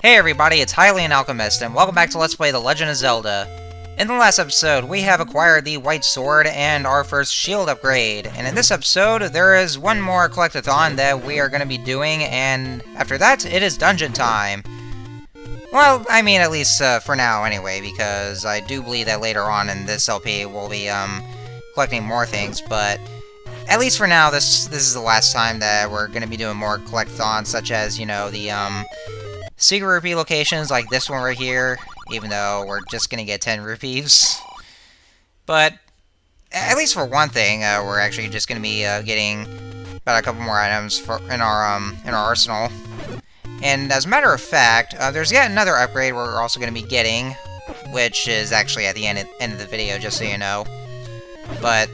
Hey everybody, it's Hylian Alchemist, and welcome back to Let's Play The Legend of Zelda. In the last episode, we have acquired the White Sword and our first shield upgrade, and in this episode, there is one more collect-a-thon that we are going to be doing, and after that, it is dungeon time. Well, I mean, at least for now anyway, because I do believe that later on in this LP, we'll be collecting more things, but at least for now, this is the last time that we're going to be doing more collect-a-thons, such as, you know, the secret rupee locations like this one right here, even though we're just gonna get 10 rupees. But at least for one thing, we're actually just gonna be getting about a couple more items in our arsenal. And as a matter of fact, there's yet another upgrade we're also gonna be getting, which is actually at the end of the video, just so you know. But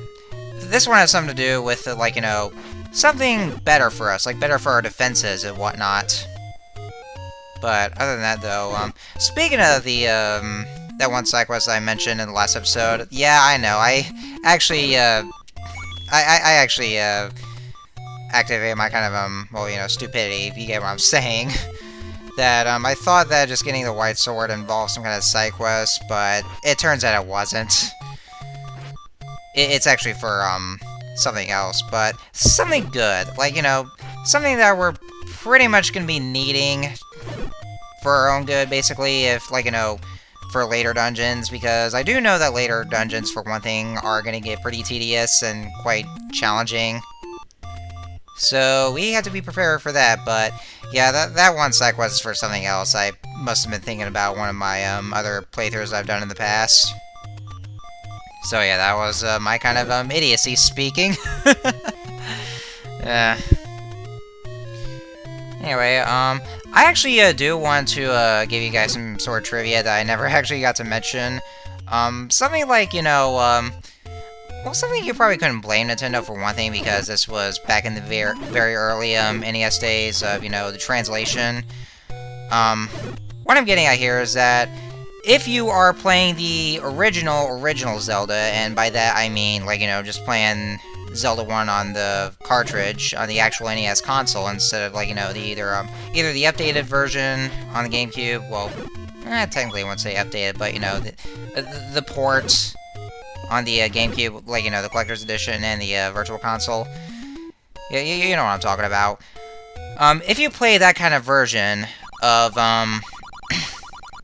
this one has something to do with like, you know, something better for us, like better for our defenses and whatnot. But other than that, though, speaking of the that one sidequest I mentioned in the last episode, yeah, I know, I actually activated my kind of well, you know, stupidity, if you get what I'm saying. That I thought that just getting the White Sword involved some kind of sidequest, but it turns out it wasn't. It's actually for something else, but something good, like, you know, something that we're pretty much gonna be needing for our own good, basically, if, like, you know, for later dungeons, because I do know that later dungeons, for one thing, are going to get pretty tedious and quite challenging. So, we have to be prepared for that, but, yeah, that one side quest is for something else. I must have been thinking about one of my, other playthroughs I've done in the past. So, yeah, that was, my kind of, idiocy speaking. Anyway, I actually do want to give you guys some sort of trivia that I never actually got to mention. Something like, you know, well, something you probably couldn't blame Nintendo for, one thing, because this was back in the very early NES days of, you know, the translation. What I'm getting at here is that if you are playing the original Zelda, and by that I mean, like, you know, just playing Zelda 1 on the cartridge, on the actual NES console, instead of, like, you know, either the updated version on the GameCube, well, technically I won't say updated, but, you know, the port on the GameCube, like, you know, the Collector's Edition and the Virtual Console. Yeah, you know what I'm talking about. If you play that kind of version of,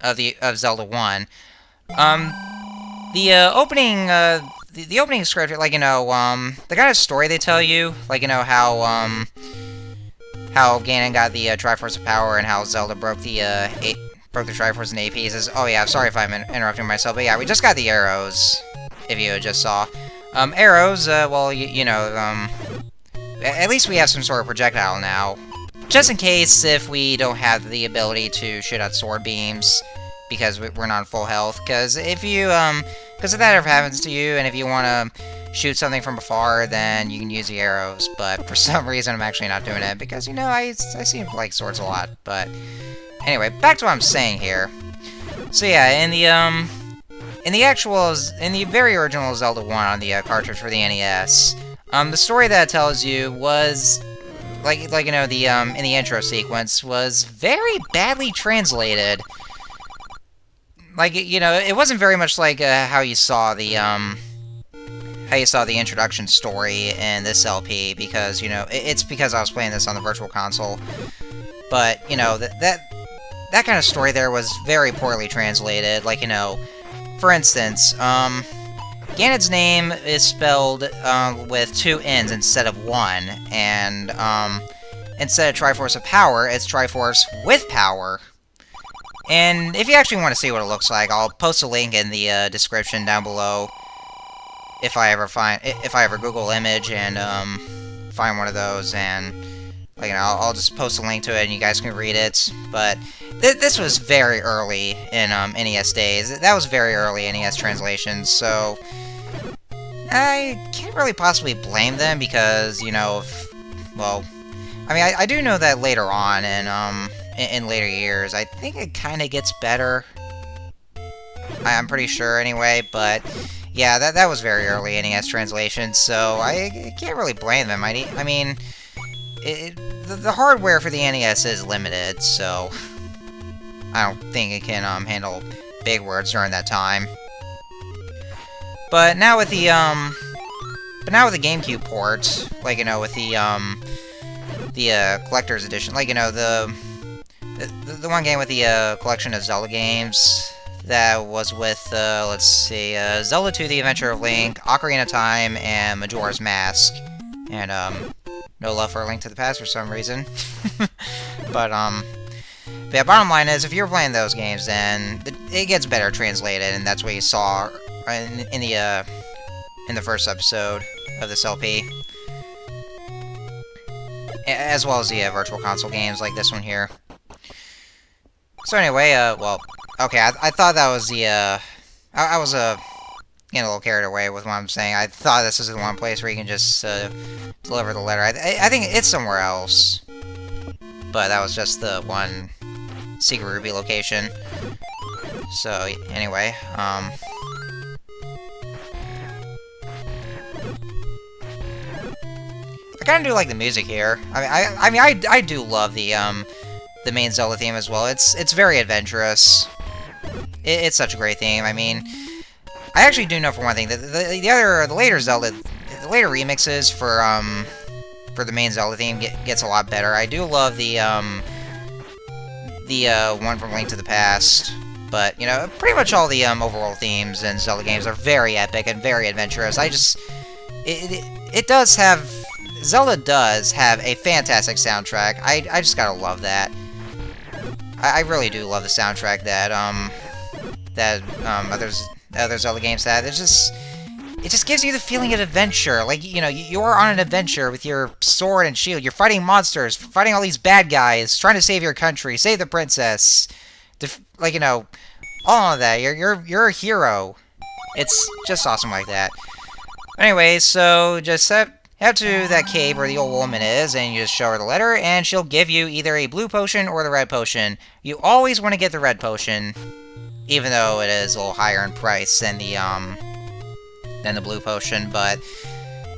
of Zelda 1, the opening, the opening script, like, you know, the kind of story they tell you, like, you know, how Ganon got the Triforce of Power and how Zelda broke the Triforce in 8 pieces. Oh yeah, I'm sorry if I'm interrupting myself, but yeah, we just got the arrows, if you just saw. Arrows, well, you know, at least we have some sort of projectile now. Just in case if we don't have the ability to shoot out sword beams, because we're not full health, because if you, because if that ever happens to you, and if you want to shoot something from afar, then you can use the arrows, but for some reason I'm actually not doing it, because, you know, I seem to like swords a lot, but anyway, back to what I'm saying here. So yeah, in the very original Zelda 1 on the cartridge for the NES, the story that it tells you was, like, you know, the, in the intro sequence, was very badly translated. Like, you know, it wasn't very much like how you saw the introduction story in this LP, because, you know, it's because I was playing this on the Virtual Console. But, you know, that kind of story there was very poorly translated. Like, you know, for instance, Ganon's name is spelled with 2 N's instead of 1, and instead of Triforce of Power, it's Triforce with Power. And if you actually want to see what it looks like, I'll post a link in the description down below. If I ever Google image and find one of those, and, like, you know, I'll just post a link to it and you guys can read it. But this was very early in NES days. That was very early NES translations, so I can't really possibly blame them, because, you know, well, I mean, I do know that later on in later years, I think it kind of gets better. I'm pretty sure anyway, but yeah, that was very early NES translation, so I can't really blame them. I mean, the hardware for the NES is limited, so I don't think it can handle big words during that time. But now with the GameCube port, like, you know, with the collector's edition, like, you know, the one game with the collection of Zelda games that was with, let's see, Zelda 2: The Adventure of Link, Ocarina of Time, and Majora's Mask, and no love for A Link to the Past for some reason. But yeah, bottom line is, if you're playing those games, then it gets better translated, and that's what you saw in the first episode of this LP, as well as the Virtual Console games like this one here. So anyway, well, okay, I thought that was the, I was, getting a little carried away with what I'm saying. I thought this was the one place where you can just, deliver the letter. I think it's somewhere else, but that was just the one Secret Ruby location. So, anyway, I kind of do like the music here. I do love the main Zelda theme as well. It's very adventurous. It's such a great theme. I mean, I actually do know for one thing that the later Zelda, the later remixes for the main Zelda theme gets a lot better. I do love the one from Link to the Past, but you know, pretty much all the overall themes in Zelda games are very epic and very adventurous. Zelda does have a fantastic soundtrack. I just gotta love that. I really do love the soundtrack that other Zelda games have. It just gives you the feeling of adventure. Like, you know, you are on an adventure with your sword and shield. You're fighting monsters, fighting all these bad guys, trying to save your country, save the princess. Like, you know, all of that. You're a hero. It's just awesome like that. Anyway, so just head to that cave where the old woman is, and you just show her the letter, and she'll give you either a blue potion or the red potion. You always want to get the red potion, even though it is a little higher in price than the blue potion. But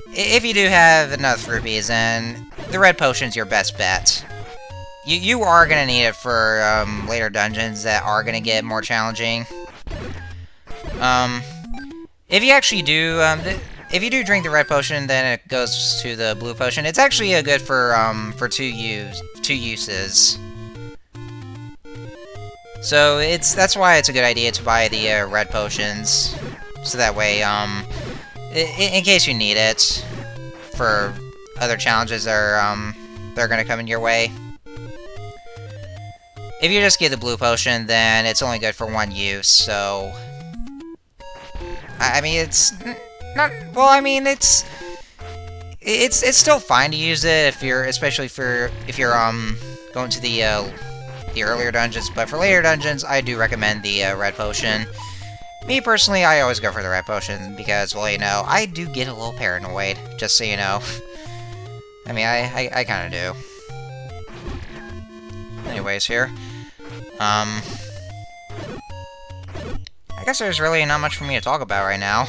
if you do have enough rupees, then the red potion's your best bet. You are gonna need it for later dungeons that are gonna get more challenging. If you actually do, if you do drink the red potion, then it goes to the blue potion. It's actually good for two uses. So that's why it's a good idea to buy the red potions, so that way, in case you need it for other challenges that are gonna come in your way. If you just get the blue potion, then it's only good for one use. So, I mean, it's not, well, I mean, it's still fine to use it especially if you're going to the earlier dungeons, but for later dungeons, I do recommend the red potion. Me personally, I always go for the red potion because, well, you know, I do get a little paranoid, just so you know. I mean, I kind of do. Anyways, here, I guess there's really not much for me to talk about right now.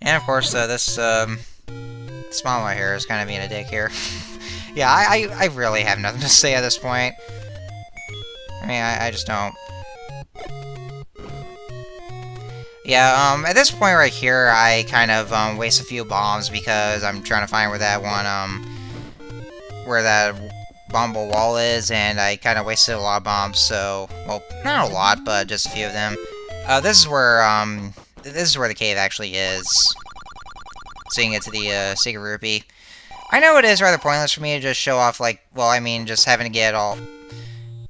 And of course, this smile right here is kind of being a dick here. Yeah, I really have nothing to say at this point. I mean, I just don't. Yeah, at this point right here, I kind of waste a few bombs because I'm trying to find where that bombable wall is, and I kind of wasted a lot of bombs. So, well, not a lot, but just a few of them. This is where the cave actually is. So you can get to the Secret Rupee. I know it is rather pointless for me to just show off, like, well, I mean, just having to get a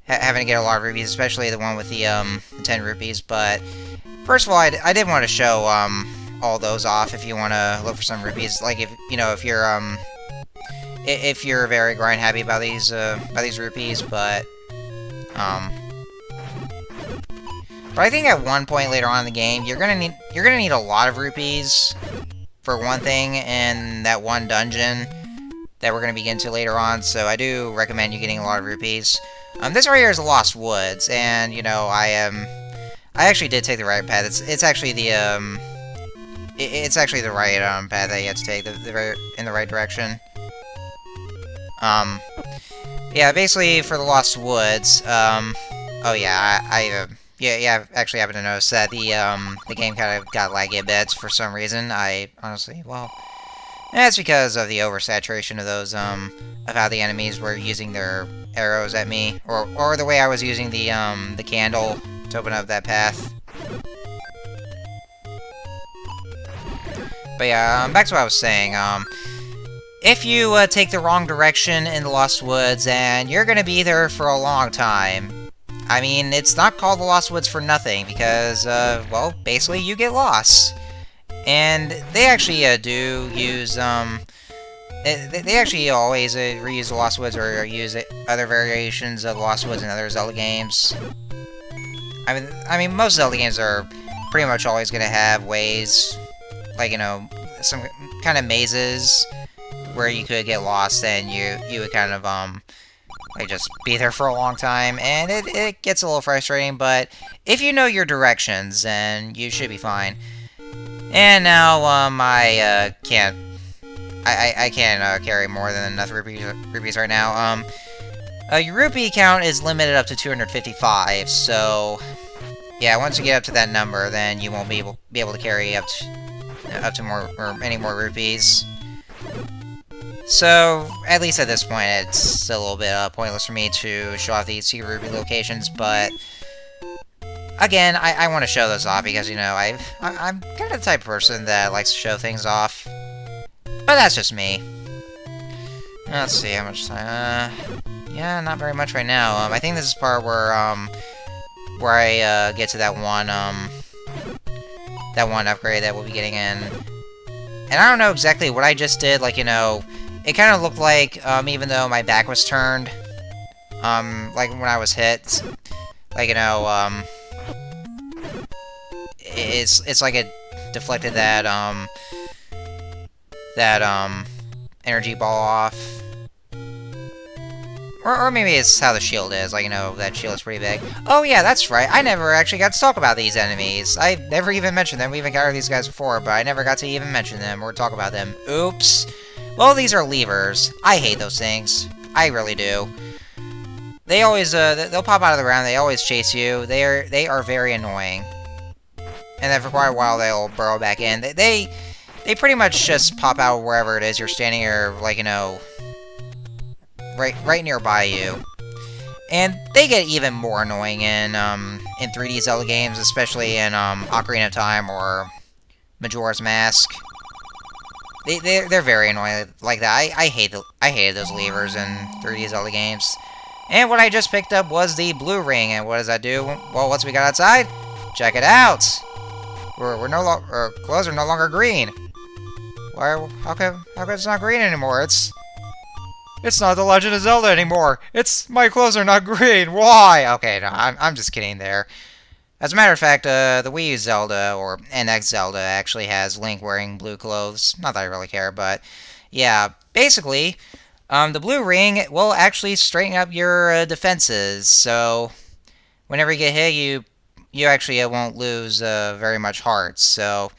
lot of rupees, especially the one with the 10 rupees. But first of all, I did want to show all those off if you want to look for some rupees. Like, if you know, if you're very grind happy about these rupees, but I think at one point later on in the game, you're gonna need a lot of rupees for one thing in that one dungeon that we're gonna be getting to later on. So I do recommend you getting a lot of rupees. This right here is the Lost Woods, and you know, I actually did take the right path. It's actually the it's actually the right path that you have to take, in the right direction. Yeah, basically for the Lost Woods, oh yeah, I actually happened to notice that the game kind of got laggy a bit for some reason. I honestly, well, that's because of the oversaturation of those, of how the enemies were using their arrows at me, or the way I was using the candle to open up that path. But yeah, back to what I was saying, if you take the wrong direction in the Lost Woods, and you're gonna be there for a long time. I mean, it's not called the Lost Woods for nothing, because, well, basically you get lost. And they actually do use, they actually always reuse the Lost Woods or use other variations of Lost Woods in other Zelda games. I mean, most Zelda games are pretty much always gonna have ways, like, you know, some kind of mazes where you could get lost and you would kind of, like, just be there for a long time, and it gets a little frustrating, but if you know your directions, then you should be fine. And now, I can't carry more than enough rupees right now. Your rupee count is limited up to 255, so yeah, once you get up to that number, then you won't be able to carry up to more, or any more rupees. So, at least at this point, it's still a little bit pointless for me to show off these secret rupee locations, but again, I want to show those off because, you know, I'm kind of the type of person that likes to show things off. But that's just me. Let's see, how much time, yeah, not very much right now. I think this is part where I get to that one upgrade that we'll be getting in. And I don't know exactly what I just did, like, you know, it kind of looked like, even though my back was turned, like when I was hit, like, you know, it's like it deflected that energy ball off. Or maybe it's how the shield is, like, you know, that shield is pretty big. Oh yeah, that's right, I never actually got to talk about these enemies. I never even mentioned them. We even encountered these guys before, but I never got to even mention them or talk about them. Oops. Well, these are levers. I hate those things. I really do. They always, they'll pop out of the ground, they always chase you. They are very annoying. And then for quite a while, they'll burrow back in. They pretty much just pop out wherever it is you're standing, or, like, you know, right nearby you. And they get even more annoying in 3D Zelda games, especially in Ocarina of Time or Majora's Mask. They're very annoying like that. I hated those levers in 3D Zelda games. And what I just picked up was the blue ring, and what does that do? Well, once we got outside, check it out. We're no longer, our clothes are no longer green. Why? How come it's not green anymore? It's not The Legend of Zelda anymore. My clothes are not green. Why? Okay, no, I'm just kidding there. As a matter of fact, the Wii U Zelda, or NX Zelda, actually has Link wearing blue clothes. Not that I really care, but yeah, basically, the blue ring will actually straighten up your defenses, so whenever you get hit, you actually won't lose very much hearts, so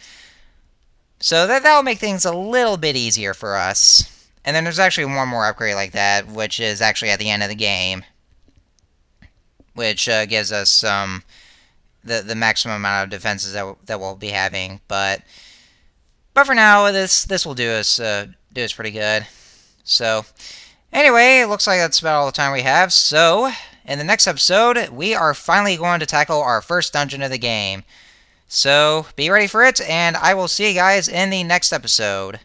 that'll make things a little bit easier for us. And then there's actually one more upgrade like that, which is actually at the end of the game, which gives us the maximum amount of defenses that we'll be having. But for now, this will do us pretty good. So anyway, it looks like that's about all the time we have. So in the next episode, we are finally going to tackle our first dungeon of the game. So be ready for it, and I will see you guys in the next episode.